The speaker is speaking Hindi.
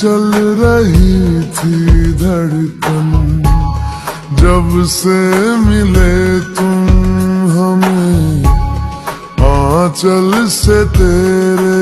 चल रही थी धड़कन, जब से मिले तुम हमें आंचल से तेरे